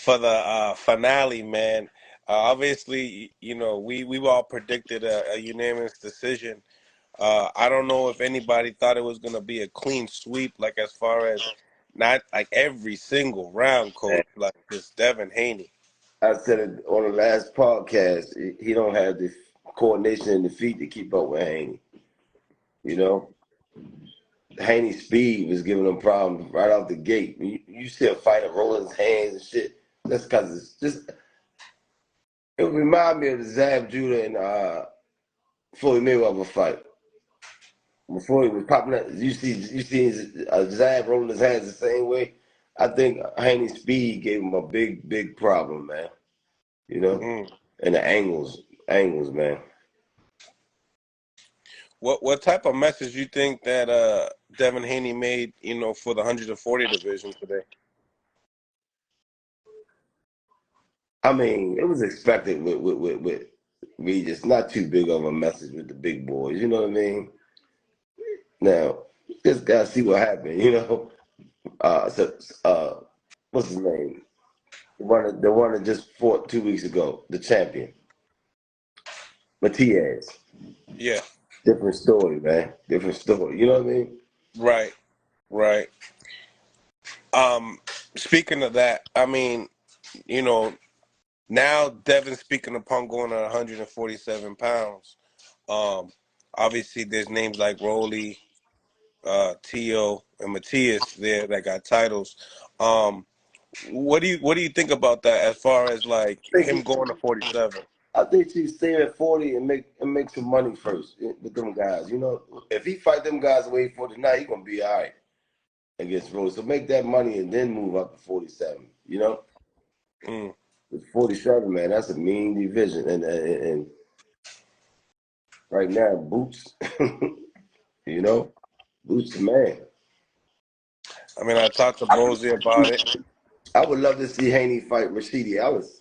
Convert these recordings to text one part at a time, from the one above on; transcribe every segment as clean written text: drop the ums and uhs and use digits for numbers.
for the finale, man. Obviously, we all predicted a unanimous decision. I don't know if anybody thought it was gonna be a clean sweep, like as far as not like every single round, Man, coach, like this Devin Haney. I said it on the last podcast. He don't have the coordination and the feet to keep up with Haney. You know, Haney's speed was giving him problems right off the gate. You see a fighter rolling his hands and shit. That's because it's just. It would remind me of the Zab Judah and Floyd Mayweather fight. Before he was popping up, you see Zab rolling his hands the same way. I think Haney's speed gave him a big problem, man. You know, Mm. and the angles, man. What type of message you think that Devin Haney made, for the 140 division today? I mean, it was expected with Regis. Not too big of a message with the big boys. You know what I mean? Now, just gotta see what happened. So, what's his name? The one that just fought 2 weeks ago, the champion, Matias. Yeah, Different story, man. Different story. You know what I mean? right, right. Um, Speaking of that, I mean, you know, now Devin speaking upon going at 147 pounds. Um, Obviously there's names like Rolly, Tio, and Matias there that got titles. Um, what do you think about that as far as like I think him going to 47? I think she stay at 40 and make some money first with them guys. If he fight them guys away for tonight, he gonna be all right against Rose. So make that money and then move up to 47. Mm. With 47, man, that's a mean division. And right now, Boots, you know, Boots the man. I mean, I talked to Mosey about it. I would love to see Haney fight Rashidi Ellis.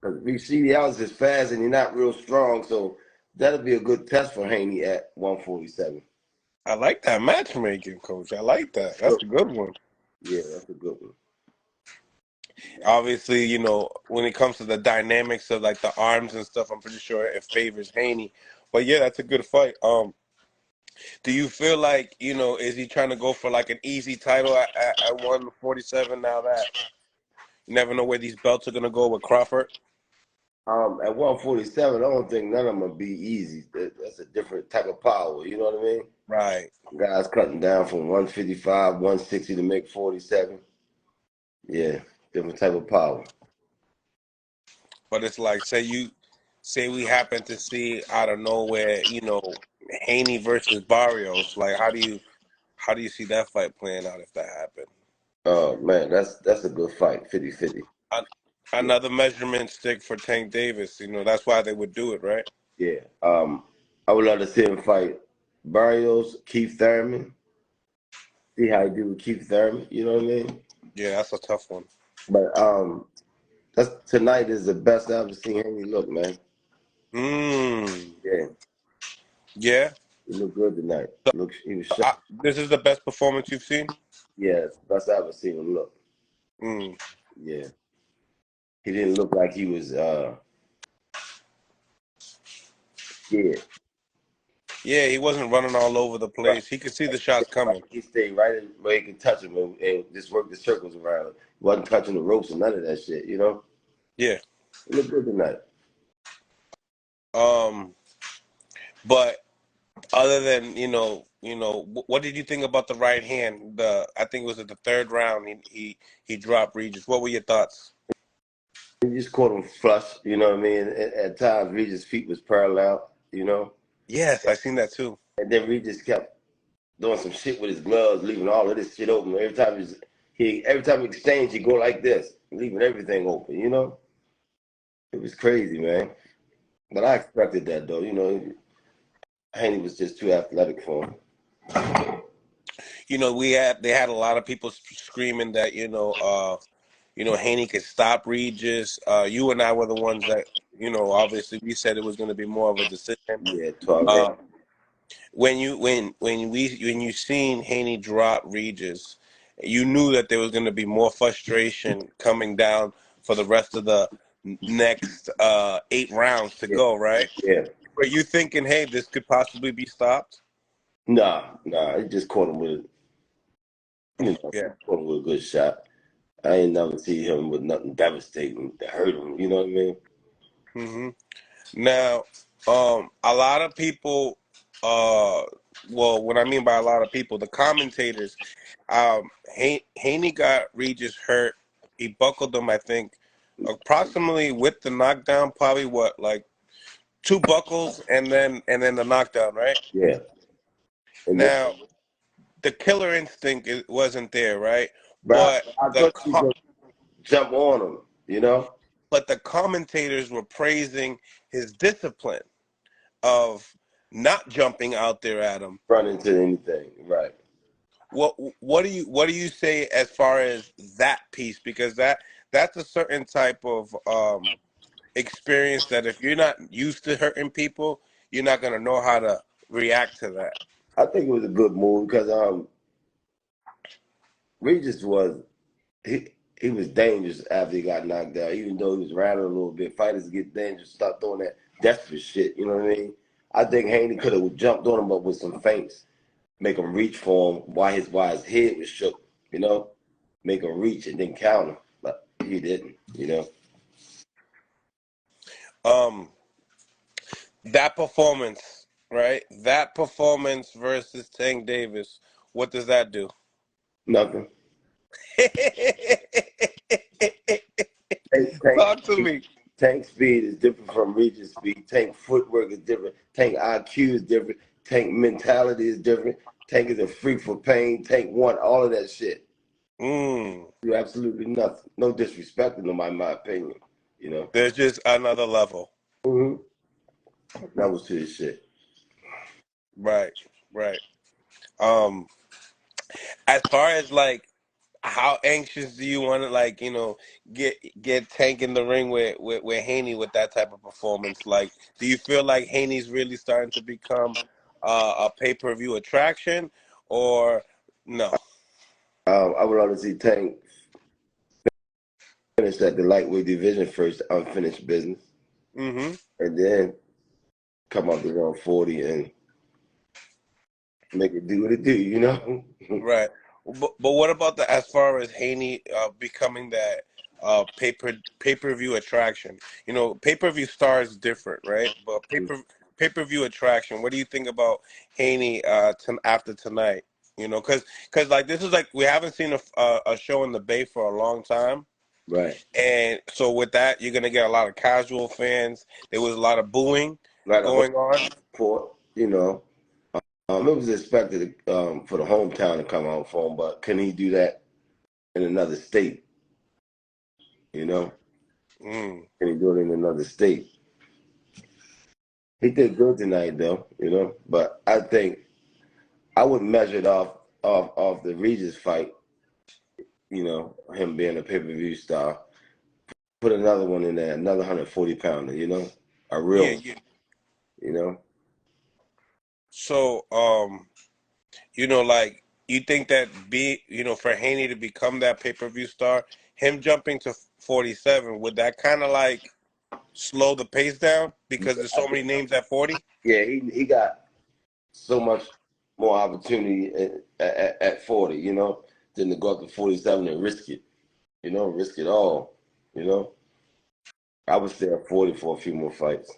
Because Rashidi Ellis is fast and he's not real strong, so that'll be a good test for Haney at 147. I like that matchmaking, coach. I like that. That's a good one. Yeah, that's a good one. Obviously, when it comes to the dynamics of like the arms and stuff, I'm pretty sure it favors Haney. But yeah, that's a good fight. Do you feel like, is he trying to go for like an easy title at 147 now that you never know where these belts are gonna go with Crawford? At 147, I don't think none of them will be easy. That's a different type of power. You know what I mean? Right. Guys cutting down from 155, 160 to make 47. Yeah, different type of power. But it's like say we happen to see out of nowhere, Haney versus Barrios. Like how do you see that fight playing out if that happened? Oh man, that's a good fight, 50-50. An- Yeah, Another measurement stick for Tank Davis. That's why they would do it, right? yeah. I would love to see him fight Barrios, Keith Thurman. See how he do with Keith Thurman. You know what I mean? Yeah, that's a tough one. But that's tonight is the best I've ever seen Haney look, man. Mm. Yeah, Yeah. he looked good tonight. He was sharp. This is the best performance you've seen. Yeah, it's the best I've ever seen him look. Mm. Yeah, he didn't look like he was scared. Yeah, he wasn't running all over the Right. place. He could see the shots coming. He stayed right in where he could touch him and just work the circles around him. He wasn't touching the ropes or none of that shit. Yeah. It looked good tonight. Um. But other than what did you think about the right hand? I think it was at the third round. He dropped Regis. What were your thoughts? He just caught him flush. You know what I mean? At times, Regis' feet was parallel. Yes, I seen that too. And then Regis kept doing some shit with his gloves, leaving all of this shit open. Every time he exchanged, he go like this, leaving everything open. It was crazy, man. But I expected that though. Haney was just too athletic for him. They had a lot of people screaming that Haney could stop Regis. You and I were the ones that obviously we said it was going to be more of a decision. Yeah, 12 When you seen Haney drop Regis, you knew that there was going to be more frustration coming down for the rest of the next 8 rounds to Yeah, go, right? yeah. Were you thinking, hey, this could possibly be stopped? Nah. It just caught him with, Yeah. caught him with a good shot. I ain't never see him with nothing devastating to hurt him. You know what I mean? hmm Now, a lot of people, well, what I mean by a lot of people, the commentators, Haney got Regis hurt. He buckled him, I think, approximately with the knockdown, probably what, like 2 buckles and then the knockdown, right? Yeah. And then, Now, the killer instinct wasn't there, right? but But I the thought he was gonna jump on him. You know, but the commentators were praising his discipline of not jumping out there at him. run into anything. Right. What do you say as far as that piece? Because that's a certain type of experience that if you're not used to hurting people, you're not gonna know how to react to that. I think it was a good move because Regis was he was dangerous after he got knocked out. Even though he was rattling a little bit, fighters get dangerous, start throwing that desperate shit. You know what I mean? I think Haney could have jumped on him, but with some feints, make him reach for him while his head was shook. You know, make him reach and then counter. But he didn't. You know, Um, that performance, right? That performance versus Tank Davis. What does that do? nothing. Tank, tank, Talk to me. Tank speed is different from Regis speed. Tank footwork is different. Tank IQ is different. Tank mentality is different. Tank is a freak for pain. Tank want all of that shit. Mm, Do absolutely nothing. No disrespect to nobody, in my opinion. You know. there's just another level. Mm-hmm. That was to his shit. Right, right. Um, as far as like how anxious do you want to like get Tank in the ring with Haney with that type of performance? Like, do you feel like Haney's really starting to become a pay-per-view attraction, or no? I would rather see Tank finish at the lightweight division first, unfinished business, Mm-hmm. and then come up to 140 and make it do what it do. You know. Right. But what about the as far as Haney becoming that pay per view attraction? Pay-per-view star is different, right? But pay-per-view attraction. What do you think about Haney after tonight? Because like this is like we haven't seen a show in the Bay for a long time, Right. and so with that you're gonna get a lot of casual fans. There was a lot of booing Like a whole going on. support. You know. It was expected for the hometown to come out for him, but can he do that in another state? You know, Mm. can he do it in another state? He did good tonight, though. You know, but I think I wouldn't measure it off the Regis fight. You know, him being a pay-per-view star. Put another one in there, another 140 pounder. You know, a real Yeah, one. yeah. You know, So like you think that for Haney to become that pay-per-view star, him jumping to 47, would that kind of like slow the pace down because there's so many names at 40? yeah, he got so much more opportunity at 40. You know, than to go up to 47 and risk it. You know, risk it all. You know, I would stay at 40 for a few more fights.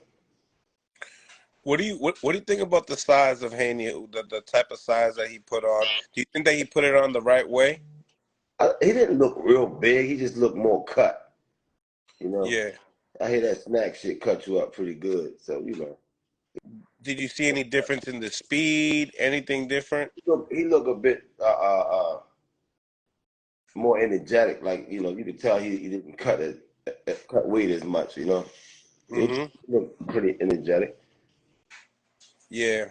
What do you think about the size of Haney, the type of size that he put on? Do you think that he put it on the right way? He didn't look real big. He just looked more cut. You know, Yeah. I hear that snack shit cut you up pretty good. So you know, Did you see any difference in the speed? Anything different? he look a bit more energetic. Like you could tell he didn't cut weight as much. You know, he Mm-hmm. looked pretty energetic. Yeah.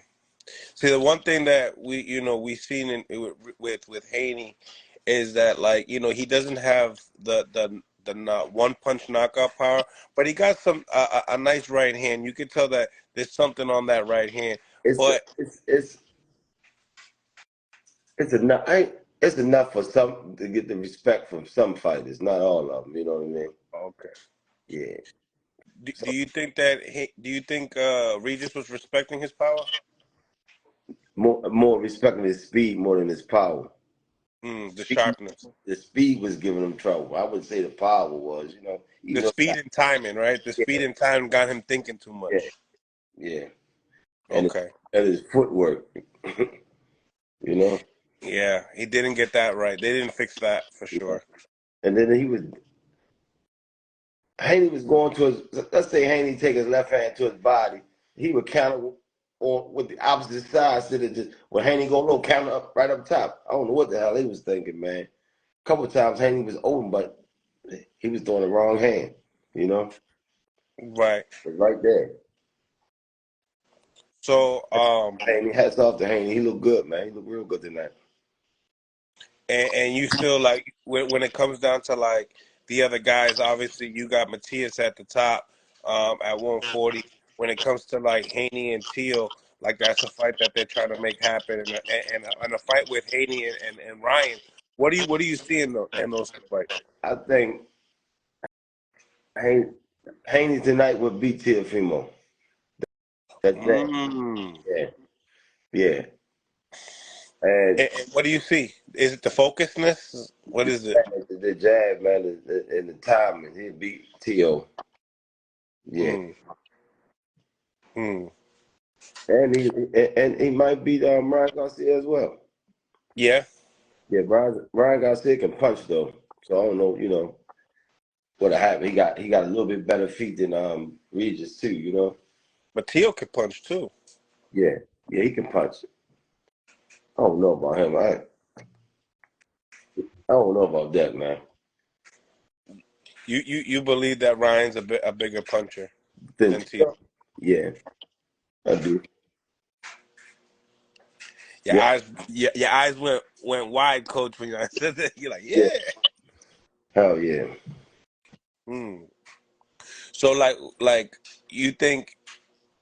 See, the one thing that we seen with Haney is that like he doesn't have the not one punch knockout power, but he got a nice right hand. You can tell that there's something on that right hand. It's But it's it's it's a it's enough for some to get the respect from some fighters, not all of them. You know what I mean? Okay. Yeah. Do So you think do you think Regis was respecting his power? more respecting his speed more than his power. The Speed, sharpness, the speed was giving him trouble. I would say the power was, the even though speed and timing, right? The speed yeah, and time got him thinking too yeah, much. yeah, and Okay. his footwork, you know. Yeah, he didn't get that right. They didn't fix that for Yeah. sure. And then Haney was going to his. Let's say Haney take his left hand to his body, he would counter on with the opposite side instead of just when Haney go low, counter up right up top. I don't know what the hell he was thinking, man. A couple of times Haney was open, but he was throwing the wrong hand, you know, Right. right there. So, Haney, hats off to Haney. He looked good, man. He looked real good tonight. and you feel like when it comes down to like the other guys, obviously you got Matias at the top at 140. When it comes to like Haney and Teal, like that's a fight that they're trying to make happen, and a fight with Haney and Ryan. What do you see in those two fights? I think Haney, Haney tonight would beat Teofimo. That's that. Mm. Yeah, yeah. And And what do you see? Is it the focusedness? What is it? the jab, man, and the timing, he beat T.O. Yeah, Mm. Mm. and he might beat Ryan Garcia as well. Yeah, Yeah, Ryan Garcia can punch though, so I don't know, what happened. He got a little bit better feet than Regis too, but Teal could punch too. Yeah, yeah, he can punch. I don't know about him. I don't know about that, man. You believe that Ryan's a bigger puncher Then than Teal? yeah, I do. Your Yeah, eyes, your eyes went wide, Coach. When I said that, you're like, yeah, yeah. hell yeah. Mm. So like you think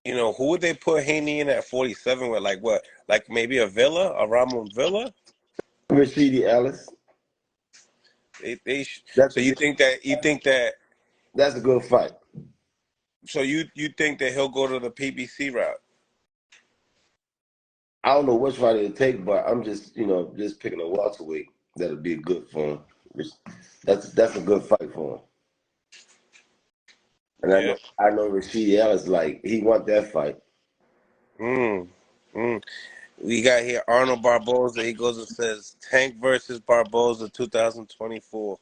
who would they put Haney in at 47 with? Like what? Like maybe a Ramon Villa? Rashidi Ellis. That's So that's a good fight. you think that he'll go to the PBC route? I don't know which fight it'll take, but I'm just picking a welterweight that'll be good for him. That's a good fight for him. And I Yeah. know I know Rashidi Ellis like he want that fight. Mm. Mm. We got here Arnold Barboza. He goes and says Tank versus Barboza 2024.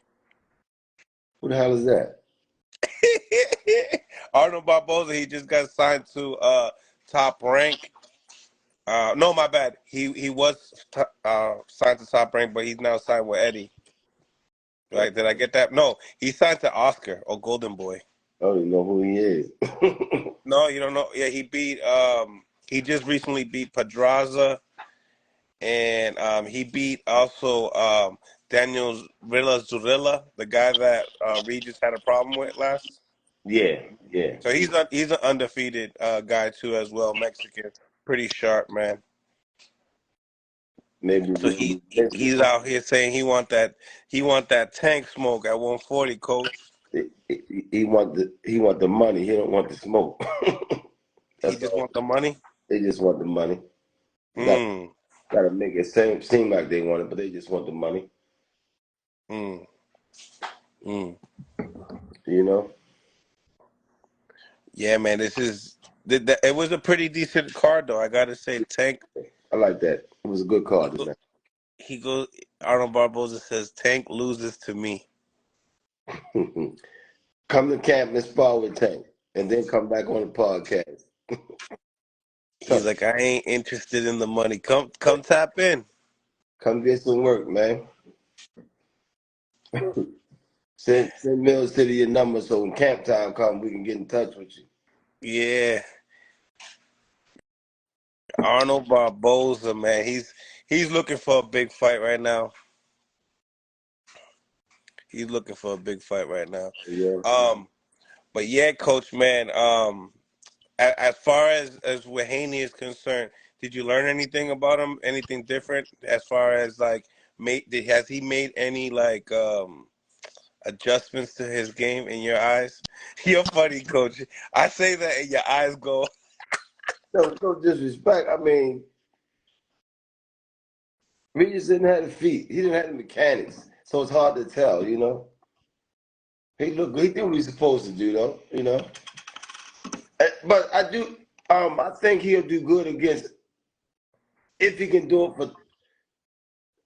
Who the hell is that? Arnold Barboza, he just got signed to Top Rank. No, my bad. He was signed to Top Rank, but he's now signed with Eddie. Uh, Like, did I get that? No, he signed to Oscar or Golden Boy. I don't even know who he is. No, you don't know. Yeah, he just recently beat Pedraza, and he beat also Daniel Rilla Zurilla, the guy that Regis had a problem with last. Yeah, yeah. So he's an undefeated guy too as well, Mexican, pretty sharp man. Maybe So Vincent. he's out here saying he want that tank smoke at 140, coach. He want the money. He don't want the smoke. He That's just all. want the money. They just want the money. Got Mm, got to make it seem like they want it, but they just want the money. mm, mm. You know. Yeah, man, it was a pretty decent card though. I gotta say, Tank. I like that. It was a good He card go, tonight. he goes. Arnold Barboza says Tank loses to me. Come to camp and spar with Tank, and then come back on the podcast. He's like, I ain't interested in the money. Come tap in. Come get some work, man. Send Mills City your number so when camp time comes, we can get in touch with you. Yeah, Arnold Barboza, man. He's looking for a big fight right now. He's looking for a big fight right now. Yeah. Um, but yeah, coach, man. As far as where Haney is concerned, did you learn anything about him? Anything different as far as like has he made any like adjustments to his game in your eyes? You're funny, coach. I say that and your eyes go. No disrespect. I mean, Regis didn't have the feet. He didn't have the mechanics, so it's hard to tell. He looked good. He did what he's supposed to do, though. But I do. I think he'll do good against if he can do it for.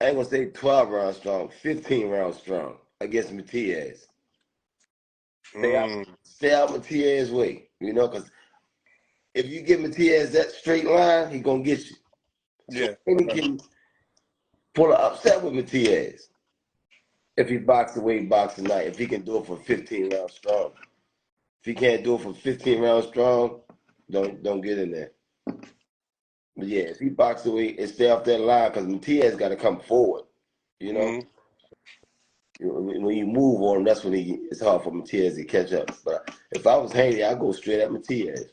I ain't gonna say 12 rounds strong, 15 rounds strong against Matias. Mm, Stay out Matias' way, because if you give Matias that straight line, he gonna get you. So yeah. he can pull an upset with Matias if he boxes the way he boxed tonight. If he can do it for 15 rounds strong. If he can't do it for 15 rounds strong, don't get in there. But yeah, if he boxes the way and stay off that line, because Matias got to come forward. Mm, When you move on him, that's when it's hard for Matias to catch up. But if I was Haney, I'd go straight at Matias.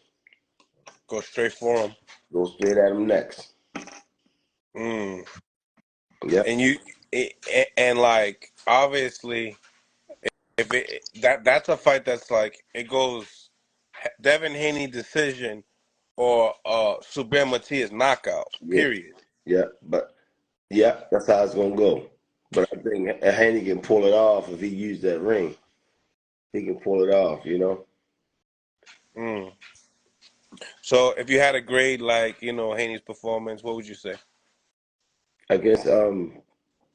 go straight for him. Go straight at him next. Mm. Yep. And like obviously, if that's a fight that's like it goes Devin Haney decision or Super Matias knockout. Yeah. Period. Yeah. But yeah, that's how it's gonna go. But I think Haney can pull it off if he used that ring. He can pull it off. Mm. So if you had a grade like Haney's performance, what would you say? I guess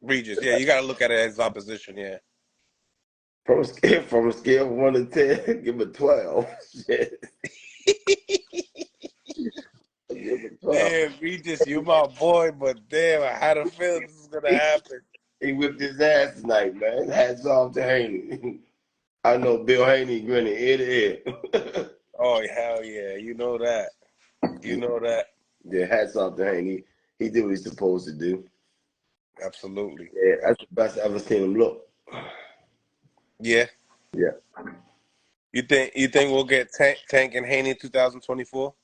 Regis, yeah, you got to look at it as opposition, yeah. from a scale of 1 to 10, give him a 12. Shit. Give him a 12. Damn, Regis, you my boy, but damn, I had a feeling this was gonna happen. He whipped his ass tonight, man. Hats off to Haney. I know Bill Haney grinning ear to ear. Oh hell yeah, you know that. You know that. Yeah, hats off to Haney. He did what he's supposed to do. Absolutely. Yeah, that's the best I've ever seen him look. Yeah. Yeah. You think we'll get Tank and Haney 2024?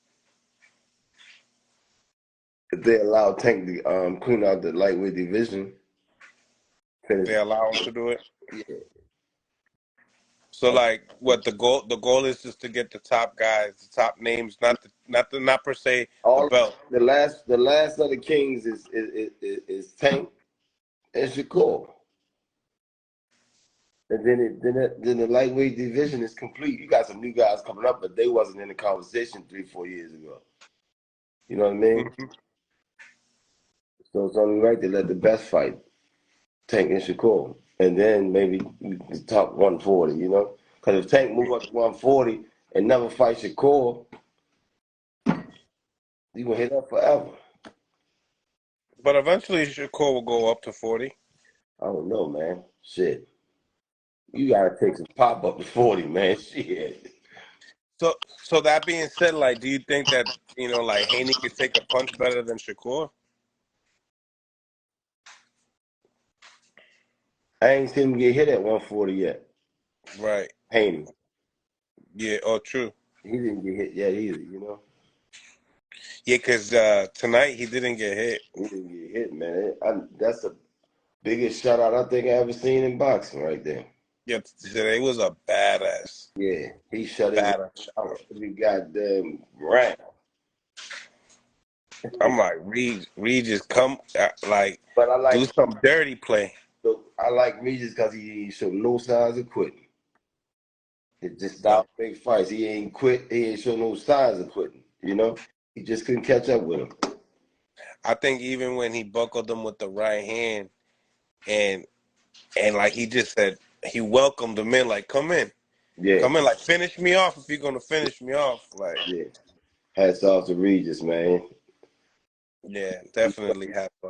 If they allow Tank to clean out the lightweight division, finish. They allow him to do it. Yeah. So like, what the goal? The goal is just to get the top guys, the top names, not per se the All belt. the last of the Kings is Tank and Shakur. And then the lightweight division is complete. You got some new guys coming up, but they wasn't in the conversation 3-4 years ago. You know what I mean? Mhm. So it's only right to let the best fight, Tank and Shakur, and then maybe the top 140. Because if Tank move up to 140 and never fight Shakur, you gonna hit that forever. But eventually, Shakur will go up to 40. I don't know, man. Shit, you gotta take some pop up to 40, man. Shit. So that being said, like, do you think that like Haney could take a punch better than Shakur? I ain't seen him get hit at 140 yet. Right. Haney. Yeah. Oh, true. He didn't get hit yet either. Yeah, because tonight he didn't get hit. He didn't get hit, man. That's the biggest shutout I think I ever seen in boxing right there. Yeah, today was a badass, Yeah, he shut his badass out shutout. every goddamn round. I'm like, Regis, come, like, But do some dirty play. I like Regis because he ain't show no signs of quitting. It just No, stopped big fights. He ain't quit. He ain't show no signs of quitting. He just couldn't catch up with him. I think even when he buckled him with the right hand, and like he just said, he welcomed him in, like, Yeah, come in, like, finish me off if you're gonna finish me off, like, yeah. Hats off to Regis, man. yeah, definitely have.